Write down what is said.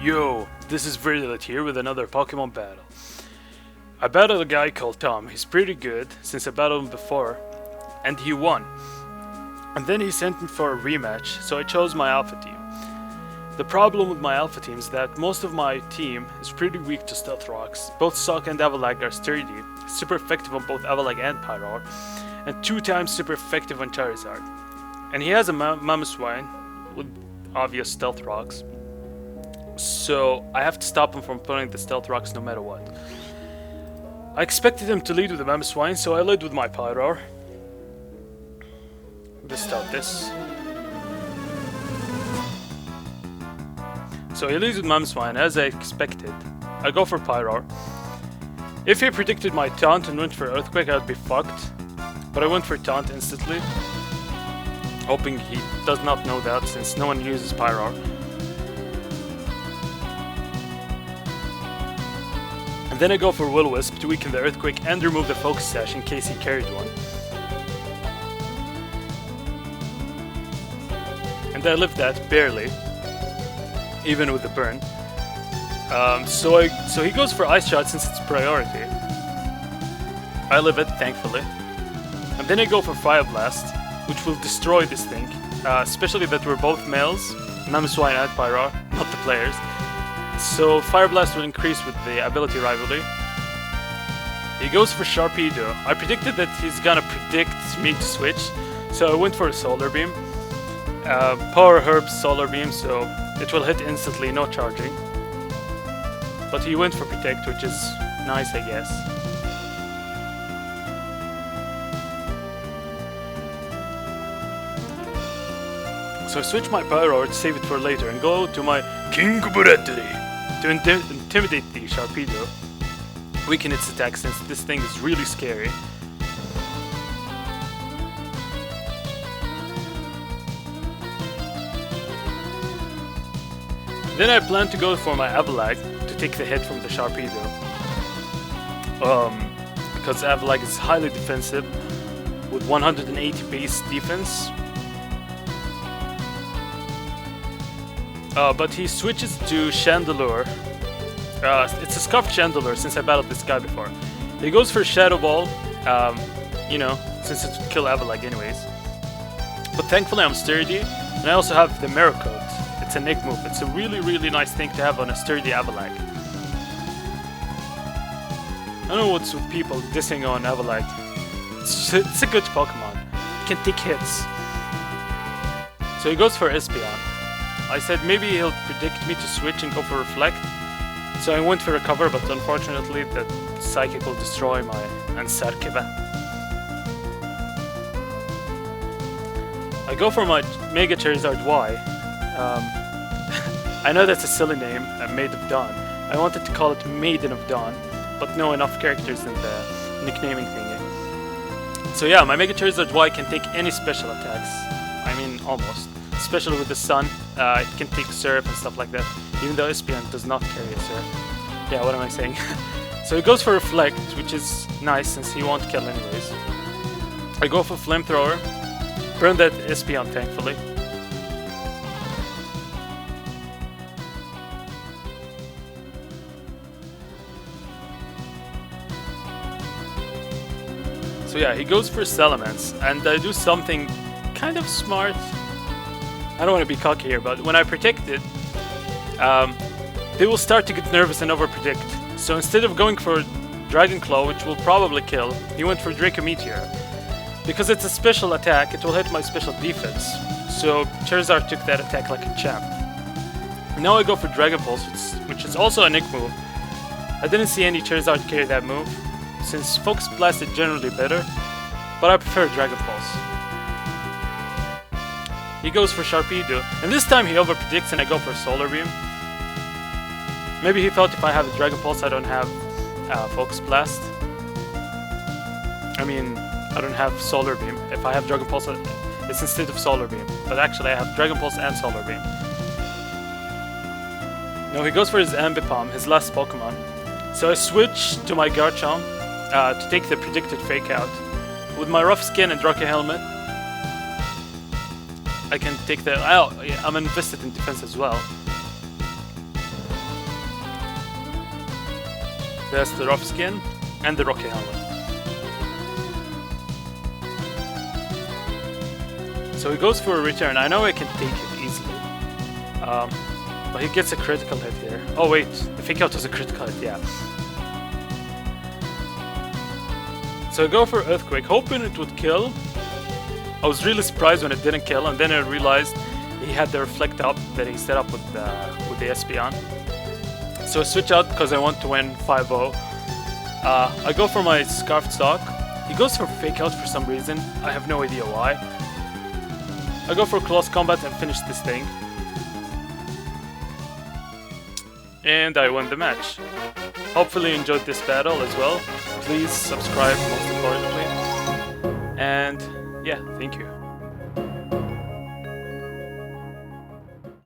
Yo, this is Virdie here with another Pokemon battle. I battled a guy called Tom. He's pretty good since I battled him before, and he won. And then he sent me for a rematch, so I chose my Alpha team. The problem with my Alpha team is that most of my team is pretty weak to Stealth Rocks. Both Sock and Avalag are sturdy, super effective on both Avalag and Pyroar, and 2 times super effective on Charizard. And he has a Mamoswine with obvious Stealth Rocks. So I have to stop him from putting the Stealth Rocks no matter what. I expected him to lead with the Mamoswine, so I led with my Pyroar. Let's start this. So he leads with Mamoswine, as I expected. I go for Pyroar. If he predicted my Taunt and went for Earthquake, I'd be fucked. But I went for Taunt instantly, hoping he does not know that since no one uses Pyroar. Then I go for Will-O-Wisp to weaken the Earthquake and remove the Focus Sash in case he carried one. And I lived that, barely. Even with the burn. So he goes for Ice Shot since it's priority. I live it, thankfully. And then I go for Fire Blast, which will destroy this thing. Especially that we're both males, Mamoswine and Pyroar, not the players. So Fire Blast will increase with the ability rivalry. He goes for Sharpedo. I predicted that he's gonna predict me to switch, so I went for a Solar Beam. Power Herb's Solar Beam, so it will hit instantly, no charging. But he went for Protect, which is nice, I guess. So I switch my Pyroar to save it for later and go to my King Buratari to intimidate the Sharpedo, weaken its attack since this thing is really scary. Then I plan to go for my Avalag to take the hit from the Sharpedo. Because Avalag is highly defensive with 180 base defense. But he switches to Chandelure. It's a Scuffed Chandelure since I battled this guy before. He goes for Shadow Ball, you know, since it would kill Avalag anyways. But thankfully I'm sturdy, and I also have the Mirror Coat. It's a Nick move. It's a really nice thing to have on a sturdy Avalag. I don't know what's with people dissing on Avalag. It's a good Pokemon. It can take hits. So he goes for Espeon. I said maybe he'll predict me to switch and go for Reflect. So I went for Recover, but unfortunately the Psychic will destroy my Ansarkiba. I go for my Mega Charizard Y. I know that's a silly name, Maid of Dawn. I wanted to call it Maiden of Dawn, but no enough characters in the nicknaming thingy. So yeah, my Mega Charizard Y can take any special attacks. I mean, almost. Especially with the sun, it can take Surf and stuff like that, even though Espeon does not carry a Surf. Yeah, what am I saying? So he goes for Reflect, which is nice since he won't kill anyways. I go for Flamethrower, burn that Espeon thankfully. So yeah, he goes for Salamence, and I do something kind of smart. I don't want to be cocky here, but when I predict it, they will start to get nervous and overpredict. So instead of going for Dragon Claw, which will probably kill, he went for Draco Meteor. Because it's a special attack, it will hit my special defense. So Charizard took that attack like a champ. Now I go for Dragon Pulse, which is also a Nick move. I didn't see any Charizard carry that move, since Focus Blast is generally better, but I prefer Dragon Pulse. He goes for Sharpedo, and this time he overpredicts and I go for Solar Beam. Maybe he thought if I have a Dragon Pulse I don't have Focus Blast. I mean, I don't have Solar Beam. If I have Dragon Pulse, it's instead of Solar Beam. But actually I have Dragon Pulse and Solar Beam. No, he goes for his Ambipom, his last Pokemon. So I switch to my Garchomp to take the predicted Fake Out. With my Rough Skin and Rocky Helmet, I can take the... Oh, yeah, I'm invested in defense as well. That's the rough skin and the rocky helmet. So he goes for a return. I know I can take it easily. But he gets a critical hit here. Oh wait, the fake out was a critical hit, yeah. So I go for Earthquake, hoping it would kill. I was really surprised when it didn't kill, and then I realized he had the reflect up that he set up with the SP on. So I switch out because I want to win 5-0. I go for my Scarfed Stock. He goes for Fake Out for some reason. I have no idea why. I go for Close Combat and finish this thing. And I win the match. Hopefully you enjoyed this battle as well. Please subscribe most importantly. And yeah, thank you.